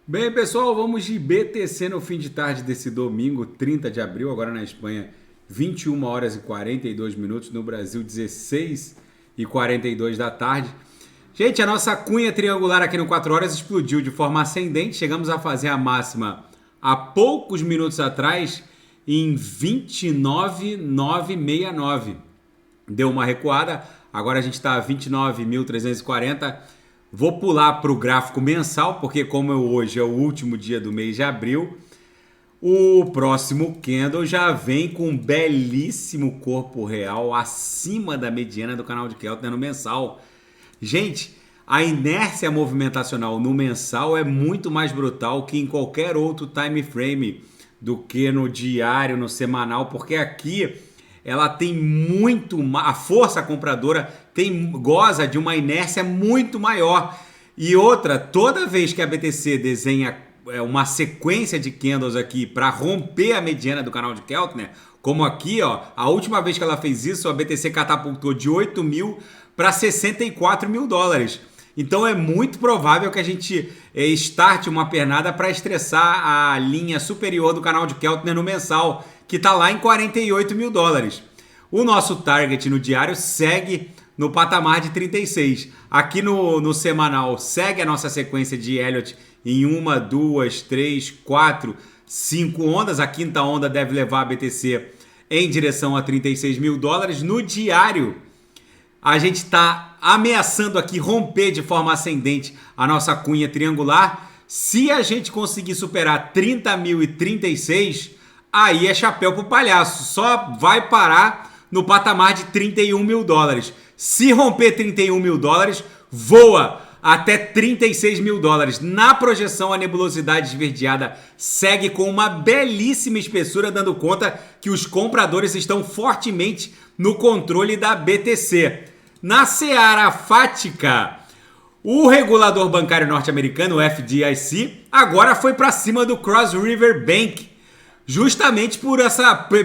Bem, pessoal, vamos de BTC no fim de tarde desse domingo, 30 de abril, agora na Espanha, 21 horas e 42 minutos, no Brasil, 16 e 42 da tarde. Gente, a nossa cunha triangular aqui no 4 horas explodiu de forma ascendente, chegamos a fazer a máxima há poucos minutos atrás, em 29.969. Deu uma recuada, agora a gente está a 29.340. Vou pular para o gráfico mensal, porque como hoje é o último dia do mês de abril, o próximo candle já vem com um belíssimo corpo real acima da mediana do canal de Keltner no mensal. Gente, a inércia movimentacional no mensal é muito mais brutal que em qualquer outro time frame do que no diário, no semanal, porque aqui ela tem muito, a força compradora goza de uma inércia muito maior. E outra, toda vez que a BTC desenha uma sequência de candles aqui para romper a mediana do canal de Keltner, como aqui, ó, a última vez que ela fez isso, a BTC catapultou de 8 mil para 64 mil dólares. Então é muito provável que a gente starte uma pernada para estressar a linha superior do canal de Keltner no mensal, que está lá em 48 mil dólares. O nosso target no diário segue no patamar de 36. Aqui no semanal segue a nossa sequência de Elliott em 1, 2, 3, 4, 5 ondas. A quinta onda deve levar a BTC em direção a 36 mil dólares. No diário, a gente está ameaçando aqui romper de forma ascendente a nossa cunha triangular. Se a gente conseguir superar 30.036, aí é chapéu pro palhaço. Só vai parar no patamar de 31 mil dólares. Se romper 31 mil dólares, voa até 36 mil dólares. Na projeção, a nebulosidade esverdeada segue com uma belíssima espessura, dando conta que os compradores estão fortemente no controle da BTC. Na seara fática, o regulador bancário norte-americano, o FDIC, agora foi para cima do Cross River Bank, justamente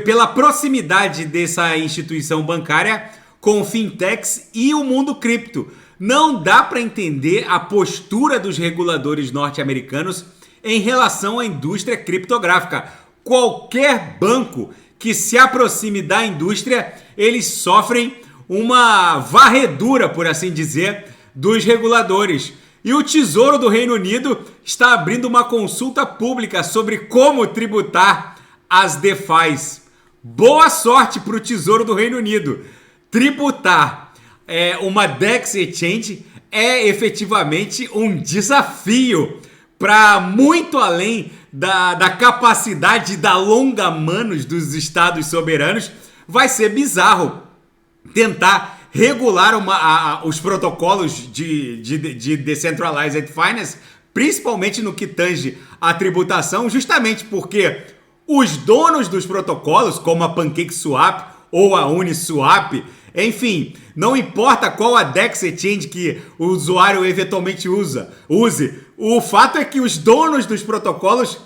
pela proximidade dessa instituição bancária com fintechs e o mundo cripto. Não dá para entender a postura dos reguladores norte-americanos em relação à indústria criptográfica. Qualquer banco que se aproxime da indústria, eles sofrem uma varredura, por assim dizer, dos reguladores. E o Tesouro do Reino Unido está abrindo uma consulta pública sobre como tributar as DeFis. Boa sorte para o Tesouro do Reino Unido. Tributar uma DEX Exchange é efetivamente um desafio para muito além da capacidade da longa manos dos estados soberanos. Vai ser bizarro tentar regular os protocolos de Decentralized Finance, principalmente no que tange a tributação, justamente porque os donos dos protocolos, como a PancakeSwap ou a Uniswap, enfim, não importa qual a DEX Exchange que o usuário eventualmente use, o fato é que os donos dos protocolos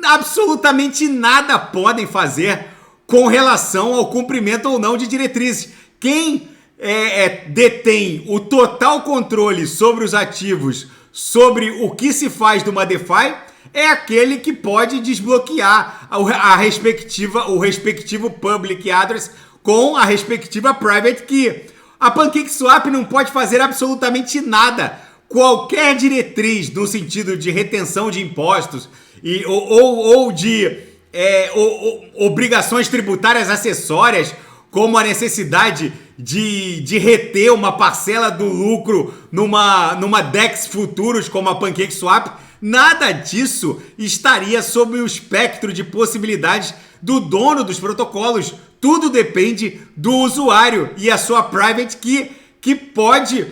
absolutamente nada podem fazer com relação ao cumprimento ou não de diretrizes. Quem detém o total controle sobre os ativos, sobre o que se faz de uma DeFi, é aquele que pode desbloquear o respectivo public address com a respectiva private key. A PancakeSwap não pode fazer absolutamente nada. Qualquer diretriz no sentido de retenção de impostos ou de obrigações tributárias acessórias, como a necessidade de reter uma parcela do lucro numa DEX futuros como a PancakeSwap, nada disso estaria sob o espectro de possibilidades do dono dos protocolos. Tudo depende do usuário e a sua private key, que pode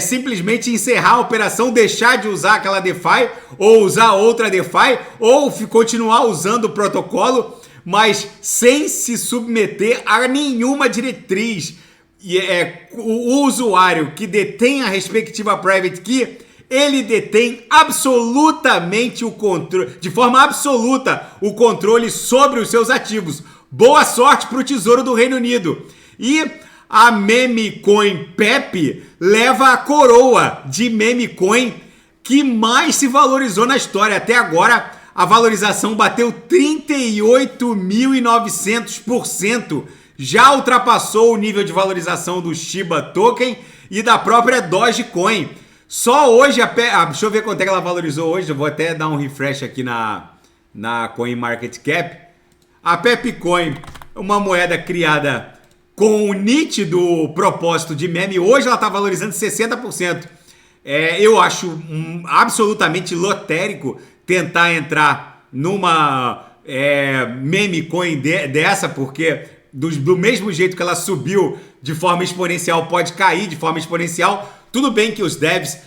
simplesmente encerrar a operação, deixar de usar aquela DeFi ou usar outra DeFi ou continuar usando o protocolo, mas sem se submeter a nenhuma diretriz. E o usuário que detém a respectiva private key, ele detém absolutamente o controle, de forma absoluta, o controle sobre os seus ativos. Boa sorte para o Tesouro do Reino Unido. E a meme coin Pepe leva a coroa de meme coin que mais se valorizou na história. Até agora, a valorização bateu 38.900%. Já ultrapassou o nível de valorização do Shiba Token e da própria Dogecoin. Só hoje, deixa eu ver quanto é que ela valorizou hoje. Eu vou até dar um refresh aqui na CoinMarketCap. A Pepcoin, uma moeda criada com o nítido propósito de meme, hoje ela está valorizando 60%. Eu acho absolutamente lotérico tentar entrar numa meme coin dessa, porque do mesmo jeito que ela subiu de forma exponencial, pode cair de forma exponencial. Tudo bem que os devs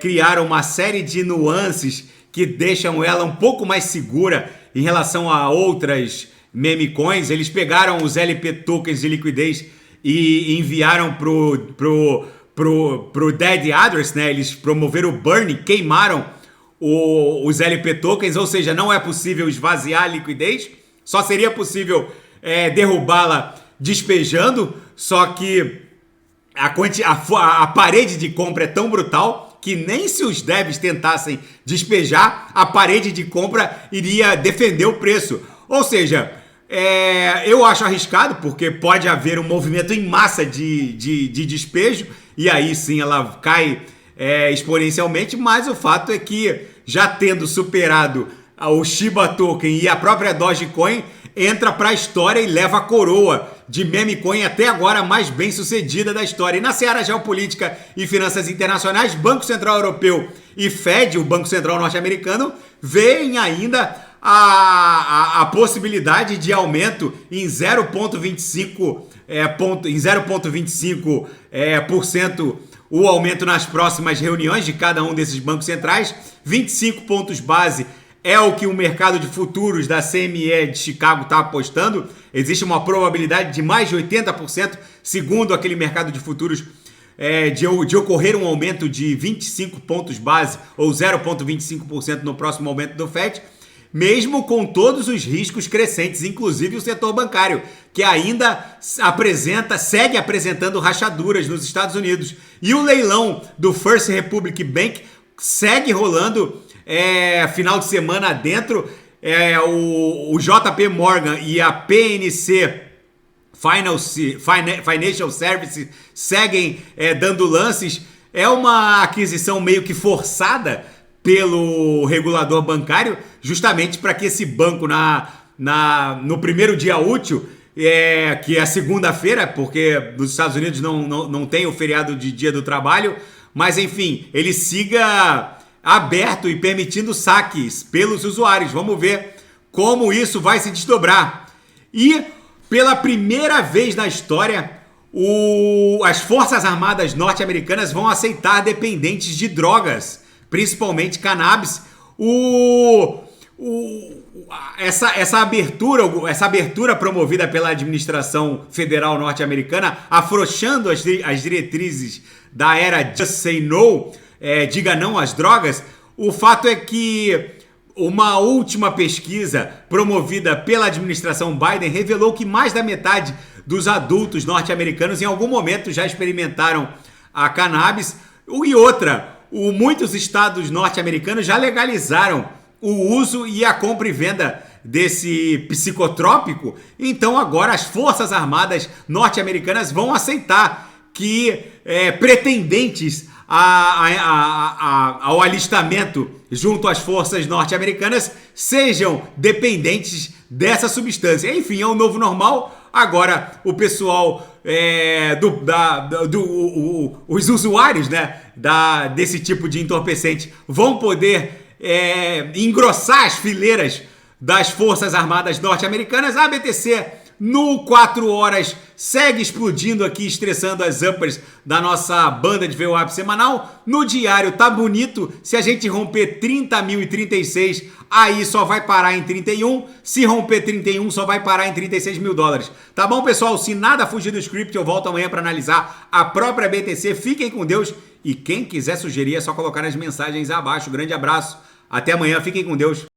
criaram uma série de nuances que deixam ela um pouco mais segura em relação a outras meme coins. Eles pegaram os LP tokens de liquidez e enviaram pro dead address, né? Eles promoveram o burn, queimaram os LP tokens, ou seja, não é possível esvaziar a liquidez, só seria possível derrubá-la despejando, só que a parede de compra é tão brutal que nem se os devs tentassem despejar, a parede de compra iria defender o preço. Ou seja, eu acho arriscado, porque pode haver um movimento em massa de despejo, e aí sim ela cai exponencialmente, mas o fato é que, já tendo superado o Shiba Token e a própria Dogecoin, entra para a história e leva a coroa de meme coin até agora mais bem sucedida da história. E na seara geopolítica e finanças internacionais, Banco Central Europeu e Fed, o Banco Central norte-americano, veem ainda a possibilidade de aumento em 0,25% o aumento nas próximas reuniões de cada um desses bancos centrais. 25 pontos base é o que o mercado de futuros da CME de Chicago está apostando. Existe uma probabilidade de mais de 80%, segundo aquele mercado de futuros, de ocorrer um aumento de 25 pontos base ou 0,25% no próximo aumento do FED, mesmo com todos os riscos crescentes, inclusive o setor bancário, que ainda segue apresentando rachaduras nos Estados Unidos. E o leilão do First Republic Bank segue rolando final de semana dentro. O JP Morgan e a PNC Financial Services seguem dando lances. É uma aquisição meio que forçada pelo regulador bancário, justamente para que esse banco no primeiro dia útil, que é segunda-feira, porque nos Estados Unidos não tem o feriado de dia do trabalho, mas enfim, ele siga aberto e permitindo saques pelos usuários. Vamos ver como isso vai se desdobrar. E pela primeira vez na história, as Forças Armadas norte-americanas vão aceitar dependentes de drogas, principalmente cannabis. Essa abertura promovida pela administração federal norte-americana, afrouxando as diretrizes da era Just Say No, diga não às drogas. O fato é que uma última pesquisa promovida pela administração Biden revelou que mais da metade dos adultos norte-americanos em algum momento já experimentaram a cannabis. E outra, muitos estados norte-americanos já legalizaram o uso e a compra e venda desse psicotrópico. Então agora as Forças Armadas norte-americanas vão aceitar que pretendentes ao alistamento junto às forças norte-americanas sejam dependentes dessa substância. Enfim, é o novo normal. Agora o pessoal, os usuários, né, desse tipo de entorpecente vão poder engrossar as fileiras das Forças Armadas norte-americanas. A BTC no 4 horas segue explodindo aqui, estressando as uppers da nossa banda de VWAP semanal. No diário tá bonito. Se a gente romper 30.036, aí só vai parar em 31. Se romper 31, só vai parar em 36 mil dólares. Tá bom, pessoal? Se nada fugir do script, eu volto amanhã para analisar a própria BTC. Fiquem com Deus. E quem quiser sugerir é só colocar nas mensagens abaixo. Grande abraço. Até amanhã. Fiquem com Deus.